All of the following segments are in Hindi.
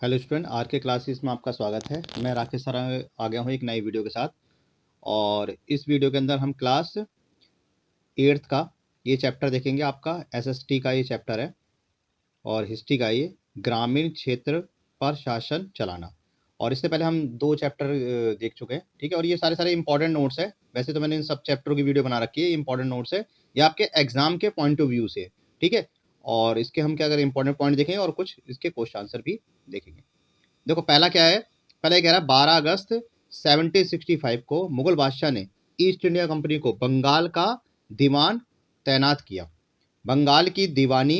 हेलो स्टूडेंट, आर के क्लासेस में आपका स्वागत है। मैं राकेश सर आ गया हूँ एक नई वीडियो के साथ। और इस वीडियो के अंदर हम क्लास 8th का ये चैप्टर देखेंगे। आपका एसएसटी का ये चैप्टर है और हिस्ट्री का ये ग्रामीण क्षेत्र पर शासन चलाना। और इससे पहले हम 2 चैप्टर देख चुके हैं, ठीक है। और ये सारे इंपॉर्टेंट नोट्स है। वैसे तो मैंने इन सब चैप्टरों की वीडियो बना रखी है, इंपॉर्टेंट नोट्स है, ये आपके एग्जाम के पॉइंट ऑफ व्यू से, ठीक है। और इसके हम क्या करें, इंपॉर्टेंट पॉइंट देखेंगे और कुछ इसके क्वेश्चन आंसर भी देखेंगे। देखो पहला क्या है, पहला ये कह रहा है 12 अगस्त 1765 को मुगल बादशाह ने ईस्ट इंडिया कंपनी को बंगाल का दीवान तैनात किया। बंगाल की दीवानी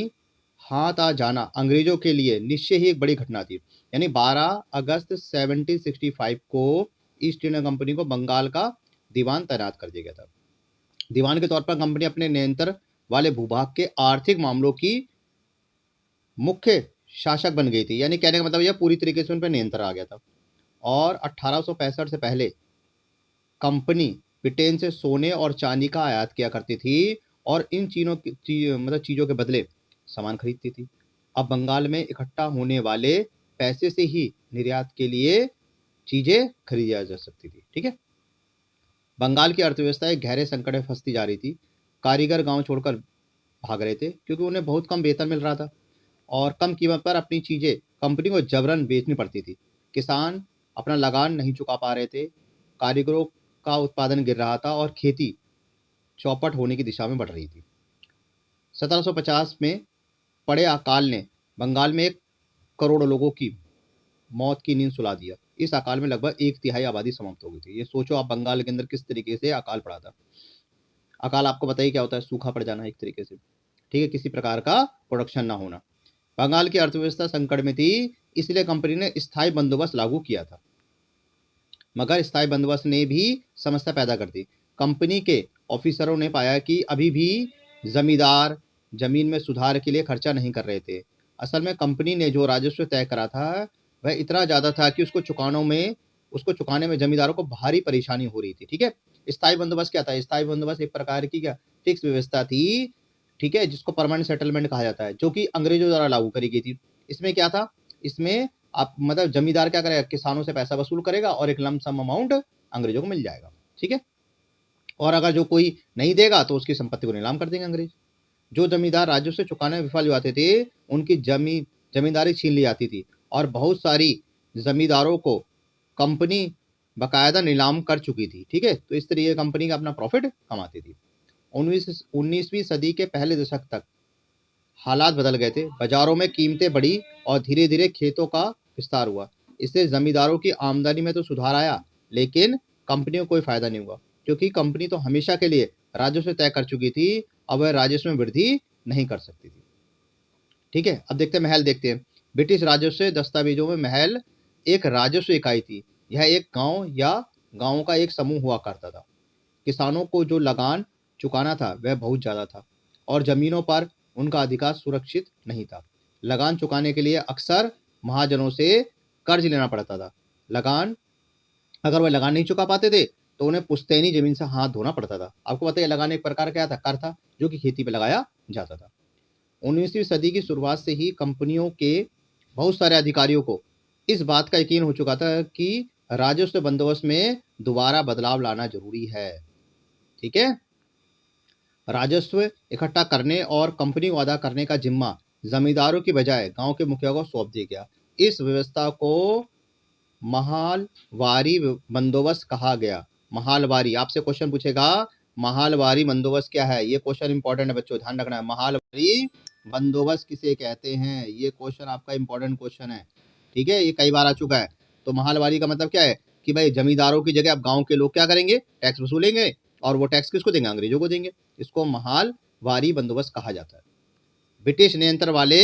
हाथ आ जाना अंग्रेजों के लिए निश्चय ही एक बड़ी घटना थी। यानी 12 अगस्त 1765 को ईस्ट इंडिया कंपनी को बंगाल का दीवान तैनात कर दिया गया था। दीवान के तौर पर कंपनी अपने नियंत्रण वाले भूभाग के आर्थिक मामलों की मुख्य शासक बन गई थी। यानी कहने का मतलब यह पूरी तरीके से उन पर नियंत्रण आ गया था। और 1865 से पहले कंपनी ब्रिटेन से सोने और चांदी का आयात किया करती थी और इन चीज़ों के बदले सामान खरीदती थी। अब बंगाल में इकट्ठा होने वाले पैसे से ही निर्यात के लिए चीज़ें खरीदी जा सकती थी, ठीक है। बंगाल की अर्थव्यवस्था एक गहरे संकट में फंसती जा रही थी। कारीगर गांव छोड़कर भाग रहे थे क्योंकि उन्हें बहुत कम वेतन मिल रहा था और कम कीमत पर अपनी चीज़ें कंपनी को जबरन बेचनी पड़ती थी। किसान अपना लगान नहीं चुका पा रहे थे, कारीगरों का उत्पादन गिर रहा था और खेती चौपट होने की दिशा में बढ़ रही थी। 1750 में पड़े अकाल ने बंगाल में 1 करोड़ लोगों की मौत की नींद सुला दिया। इस अकाल में लगभग 1/3 आबादी समाप्त हो गई थी। ये सोचो आप, बंगाल के अंदर किस तरीके से अकाल पड़ा था। अकाल आपको बताइए क्या होता है, सूखा पड़ जाना एक तरीके से, ठीक है, किसी प्रकार का प्रोडक्शन ना होना। बंगाल की अर्थव्यवस्था संकट में थी, इसलिए कंपनी ने स्थायी बंदोबस्त लागू किया था, मगर स्थायी बंदोबस्त ने भी समस्या पैदा कर दी। कंपनी के ऑफिसरों ने पाया कि अभी भी जमींदार जमीन में सुधार के लिए खर्चा नहीं कर रहे थे। असल में कंपनी ने जो राजस्व तय करा था वह इतना ज़्यादा था कि उसको चुकाने में जमींदारों को भारी परेशानी हो रही थी, ठीक है। स्थायी बंदोबस्त क्या था? स्थायी बंदोबस्त एक प्रकार की क्या फिक्स व्यवस्था थी, ठीक है, जिसको परमानेंट सेटलमेंट कहा जाता है, जो कि अंग्रेजों द्वारा लागू करी गई थी। इसमें क्या था, इसमें आप मतलब जमींदार क्या करेगा, किसानों से पैसा वसूल करेगा और एक लमसम अमाउंट अंग्रेजों को मिल जाएगा, ठीक है। और अगर जो कोई नहीं देगा तो उसकी संपत्ति को नीलाम कर देंगे अंग्रेज। जो जमींदार राजस्व चुकाने में विफल हुए थे उनकी जमींदारी छीन ली जाती थी और बहुत सारी जमींदारों को कंपनी बाकायदा नीलाम कर चुकी थी, ठीक है। तो इस तरीके कंपनी का अपना प्रॉफिट कमाती थी। 19वीं सदी के पहले दशक तक हालात बदल गए थे। बाजारों में कीमतें बढ़ी और धीरे धीरे खेतों का विस्तार हुआ। इससे जमींदारों की आमदनी में तो सुधार आया, लेकिन कंपनियों को कोई फायदा नहीं हुआ, क्योंकि कंपनी तो हमेशा के लिए राजस्व तय कर चुकी थी। अब वह राजस्व में वृद्धि नहीं कर सकती थी, ठीक है। अब देखते हैं महल, देखते हैं। ब्रिटिश राजस्व दस्तावेजों में महल एक राजस्व इकाई थी। यह एक गांव या गांवों का एक समूह हुआ करता था। किसानों को जो लगान चुकाना था वह बहुत ज़्यादा था और ज़मीनों पर उनका अधिकार सुरक्षित नहीं था। लगान चुकाने के लिए अक्सर महाजनों से कर्ज लेना पड़ता था। लगान अगर वह लगान नहीं चुका पाते थे तो उन्हें पुश्तैनी जमीन से हाथ धोना पड़ता था। आपको पता है लगान एक प्रकार क्या था, कर था, जो कि खेती पर लगाया जाता था। 19वीं सदी की शुरुआत से ही कंपनियों के बहुत सारे अधिकारियों को इस बात का यकीन हो चुका था कि राजस्व बंदोबस्त में दोबारा बदलाव लाना जरूरी है, ठीक है। राजस्व इकट्ठा करने और कंपनी को अदा करने का जिम्मा जमींदारों की बजाय गांव के मुखिया को सौंप दिया गया। इस व्यवस्था को महालवारी बंदोबस्त कहा गया। महालवारी, आपसे क्वेश्चन पूछेगा महालवारी बंदोबस्त क्या है, ये क्वेश्चन इंपॉर्टेंट है बच्चों, ध्यान रखना है। महालवारी बंदोबस्त किसे कहते हैं, ये क्वेश्चन आपका इंपॉर्टेंट क्वेश्चन है, ठीक है। ये कई बार आ चुका है। तो महालवारी का मतलब क्या है कि भाई जमींदारों की जगह अब गांव के लोग क्या करेंगे, टैक्स वसूलेंगे और वो टैक्स किसको देंगे, अंग्रेजों को देंगे। इसको महालवारी बंदोबस्त कहा जाता है। ब्रिटिश नियंत्रण वाले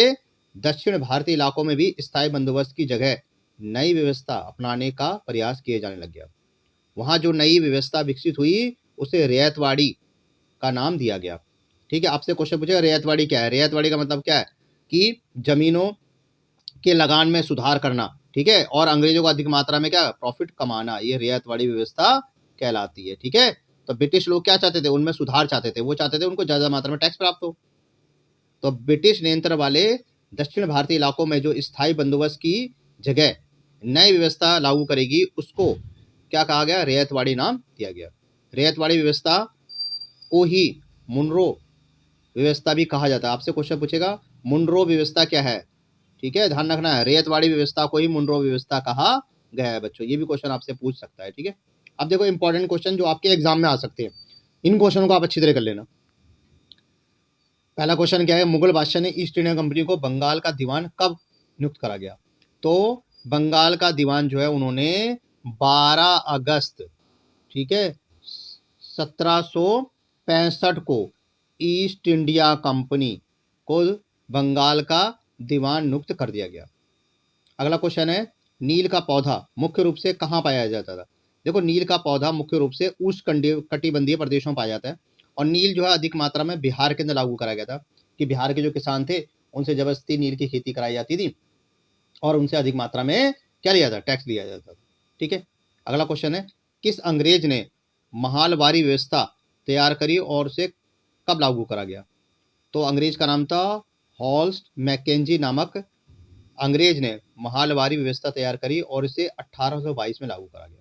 दक्षिण भारतीय इलाकों में भी स्थायी बंदोबस्त की जगह नई व्यवस्था अपनाने का प्रयास किए जाने लग गया। वहां जो नई व्यवस्था विकसित हुई उसे रियायतवाड़ी का नाम दिया गया, ठीक है। आपसे क्वेश्चन पूछेगा रियायतवाड़ी क्या है। रियायतवाड़ी का मतलब क्या है कि जमीनों के लगान में सुधार करना, ठीक है, और अंग्रेजों को अधिक मात्रा में क्या प्रॉफिट कमाना, ये रियायतवाड़ी व्यवस्था कहलाती है, ठीक है। तो ब्रिटिश लोग क्या चाहते थे, उनमें सुधार चाहते थे, वो चाहते थे उनको ज्यादा मात्रा में टैक्स प्राप्त हो। तो ब्रिटिश नियंत्रण वाले दक्षिण भारतीय इलाकों में जो स्थायी बंदोबस्त की जगह नई व्यवस्था लागू करेगी उसको क्या कहा गया, रैयतवाड़ी नाम दिया गया। रैयतवाड़ी व्यवस्था को ही मुनरो व्यवस्था भी कहा जाता है। आपसे क्वेश्चन पूछेगा मुनरो व्यवस्था क्या है, ठीक है, ध्यान रखना है, रैयतवाड़ी व्यवस्था को ही मुनरो व्यवस्था कहा गया है बच्चों। ये भी क्वेश्चन आपसे पूछ सकता है, ठीक है। अब देखो इंपॉर्टेंट क्वेश्चन जो आपके एग्जाम में आ सकते हैं, इन क्वेश्चनों को आप अच्छी तरह कर लेना। पहला क्वेश्चन क्या है, मुगल बादशाह ने ईस्ट इंडिया कंपनी को बंगाल का दीवान कब नियुक्त करा गया? तो बंगाल का दीवान जो है उन्होंने 12 अगस्त, ठीक है, 1765 को ईस्ट इंडिया कंपनी को बंगाल का दीवान नियुक्त कर दिया गया। अगला क्वेश्चन है, नील का पौधा मुख्य रूप से कहाँ पाया जाता था? देखो नील का पौधा मुख्य रूप से उष्णकटिबंधीय प्रदेशों में पाया जाता है, और नील जो है अधिक मात्रा में बिहार के अंदर लागू कराया गया था कि बिहार के जो किसान थे उनसे जबरदस्ती नील की खेती कराई जाती थी और उनसे अधिक मात्रा में क्या लिया जाता, टैक्स लिया जाता था, ठीक है। अगला क्वेश्चन है, किस अंग्रेज ने महालवारी व्यवस्था तैयार करी और उसे कब लागू करा गया? तो अंग्रेज का नाम था हॉल्स्ट मैकेंजी नामक अंग्रेज ने महालवारी व्यवस्था तैयार करी और इसे 1822 में लागू करा गया।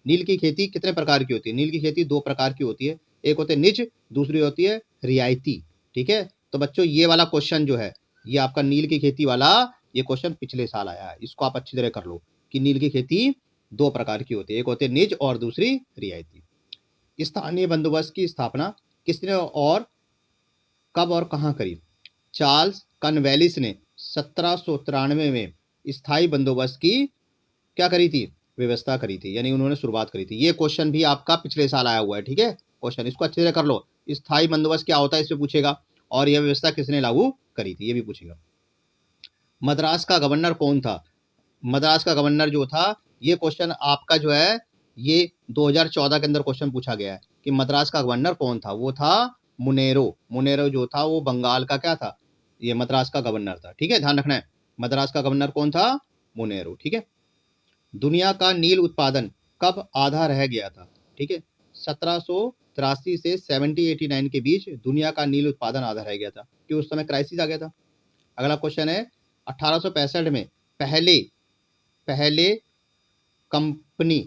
नील की खेती कितने प्रकार की होती है? नील की खेती 2 प्रकार की होती है, एक होती है निज, दूसरी होती है रियायती, ठीक है। तो बच्चों ये वाला क्वेश्चन जो है ये आपका नील की खेती वाला ये क्वेश्चन पिछले साल आया है, इसको आप अच्छी तरह कर लो कि नील की खेती 2 प्रकार की होती है, एक होती है निज और दूसरी रियायती। स्थानीय बंदोबस्त की स्थापना किसने और कब और कहाँ करी? चार्ल्स कॉर्नवालिस ने 1793 में स्थायी बंदोबस्त की क्या करी थी, व्यवस्था करी थी, यानी उन्होंने शुरुआत करी थी। ये क्वेश्चन भी आपका पिछले साल आया हुआ है, ठीक है क्वेश्चन, इसको अच्छे से कर लो। स्थायी बंदोबस्त क्या होता है इससे पूछेगा, और यह व्यवस्था किसने लागू करी थी ये भी पूछेगा। मद्रास का गवर्नर कौन था? मद्रास का गवर्नर जो था, ये क्वेश्चन आपका जो है ये 2014 के अंदर क्वेश्चन पूछा गया है कि मद्रास का गवर्नर कौन था? वो था मुनेरो। मुनेरो जो था वो बंगाल का क्या था, ये मद्रास का गवर्नर था, ठीक है, ध्यान रखना है। मद्रास का गवर्नर कौन था? मुनेरो, ठीक है। दुनिया का नील उत्पादन कब आधा रह गया था? ठीक है, 1783 से 1789 के बीच दुनिया का नील उत्पादन आधा रह गया था कि उस समय क्राइसिस आ गया था। अगला क्वेश्चन है, 1865 में पहले कंपनी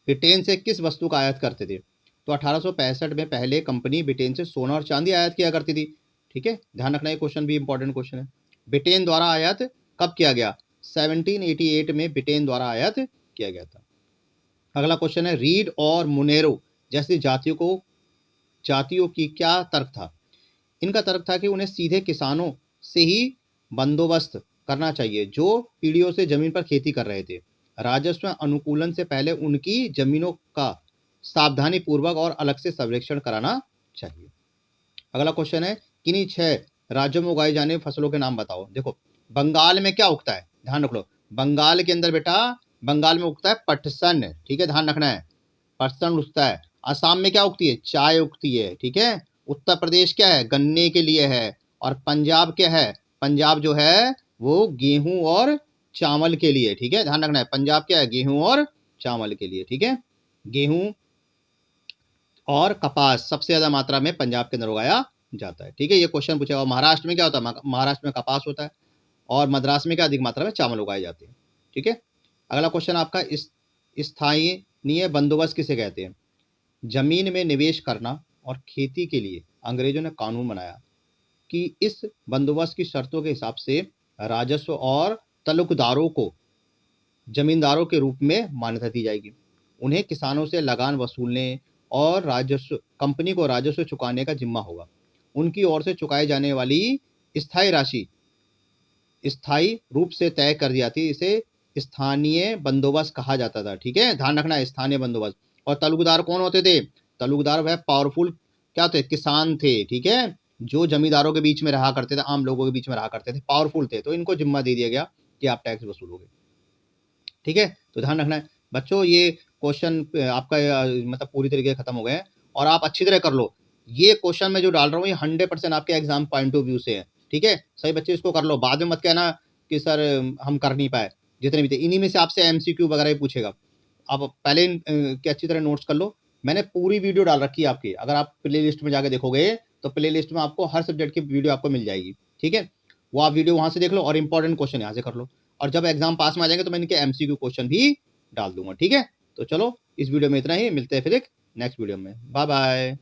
ब्रिटेन से किस वस्तु का आयात करते थे? तो 1865 में पहले कंपनी ब्रिटेन से सोना और चांदी आयात किया करती थी, ठीक है, ध्यान रखना, ये क्वेश्चन भी इंपॉर्टेंट क्वेश्चन है। ब्रिटेन द्वारा आयात कब किया गया? 1788 में ब्रिटेन द्वारा आयात किया गया था। अगला क्वेश्चन है, रीड और मुनेरो जैसी जातियों की क्या तर्क था? इनका तर्क था कि उन्हें सीधे किसानों से ही बंदोबस्त करना चाहिए जो पीढ़ियों से जमीन पर खेती कर रहे थे। राजस्व अनुकूलन से पहले उनकी जमीनों का सावधानी पूर्वक और अलग से सर्वेक्षण कराना चाहिए। अगला क्वेश्चन है, किन्हीं 6 राज्यों में उगाई जाने वाली फसलों के नाम बताओ। देखो बंगाल में क्या उगता है, ध्यान रख लो, बंगाल के अंदर बेटा बंगाल में उगता है पटसन, ठीक है, ध्यान रखना है, पटसन उगता है। असम में क्या उगती है? चाय उगती है, ठीक है। उत्तर प्रदेश क्या है? गन्ने के लिए है। और पंजाब क्या है? पंजाब जो है वो गेहूं और चावल के लिए, ठीक है, ध्यान रखना है, पंजाब क्या है? गेहूं और चावल के लिए, ठीक है। गेहूं और कपास सबसे ज्यादा मात्रा में पंजाब के अंदर उगाया जाता है, ठीक है, ये क्वेश्चन पूछेगा। महाराष्ट्र में क्या होता है? महाराष्ट्र में कपास होता है, और मद्रास में क्या अधिक मात्रा में चावल उगाए जाते हैं, ठीक है। अगला क्वेश्चन आपका, स्थानीय बंदोबस्त किसे कहते हैं? जमीन में निवेश करना और खेती के लिए अंग्रेजों ने कानून बनाया कि इस बंदोबस्त की शर्तों के हिसाब से राजस्व और तल्लुकदारों को जमींदारों के रूप में मान्यता दी जाएगी। उन्हें किसानों से लगान वसूलने और राजस्व कंपनी को राजस्व चुकाने का जिम्मा होगा। उनकी ओर से चुकाई जाने वाली स्थायी राशि स्थायी रूप से तय कर दी जाती, इसे स्थानीय बंदोबस्त कहा जाता था, ठीक है, ध्यान रखना है, स्थानीय बंदोबस्त। और तल्लुकदार कौन होते थे? तल्लुकदार वह पावरफुल क्या होते? किसान थे, ठीक है, जो जमींदारों के बीच में रहा करते थे, आम लोगों के बीच में रहा करते थे, पावरफुल थे, तो इनको जिम्मा दे दिया गया कि आप टैक्स वसूलोगे, ठीक है। तो ध्यान रखना है बच्चों, ये क्वेश्चन आपका मतलब पूरी तरीके से खत्म हो गए हैं, और आप अच्छी तरह कर लो। ये क्वेश्चन मैं जो डाल रहा हूँ ये 100% आपके एग्जाम पॉइंट ऑफ व्यू से है, ठीक है, सही बच्चे इसको कर लो, बाद में मत कहना कि सर हम कर नहीं पाए। जितने भी थे इन्हीं में से आपसे MCQ वगैरह भी पूछेगा, आप पहले के अच्छी तरह नोट्स कर लो। मैंने पूरी वीडियो डाल रखी है आपकी, अगर आप प्ले लिस्ट में जाके देखोगे तो प्ले लिस्ट में आपको हर सब्जेक्ट की वीडियो आपको मिल जाएगी, ठीक है, वो आप वीडियो वहां से देख लो और इंपॉर्टेंट क्वेश्चन यहाँ से कर लो। और जब एग्जाम पास में आ जाएंगे तो मैं इनके MCQ क्वेश्चन भी डाल दूंगा। ठीक है, तो चलो इस वीडियो में इतना ही, मिलते हैं फिर एक नेक्स्ट वीडियो में। Bye bye.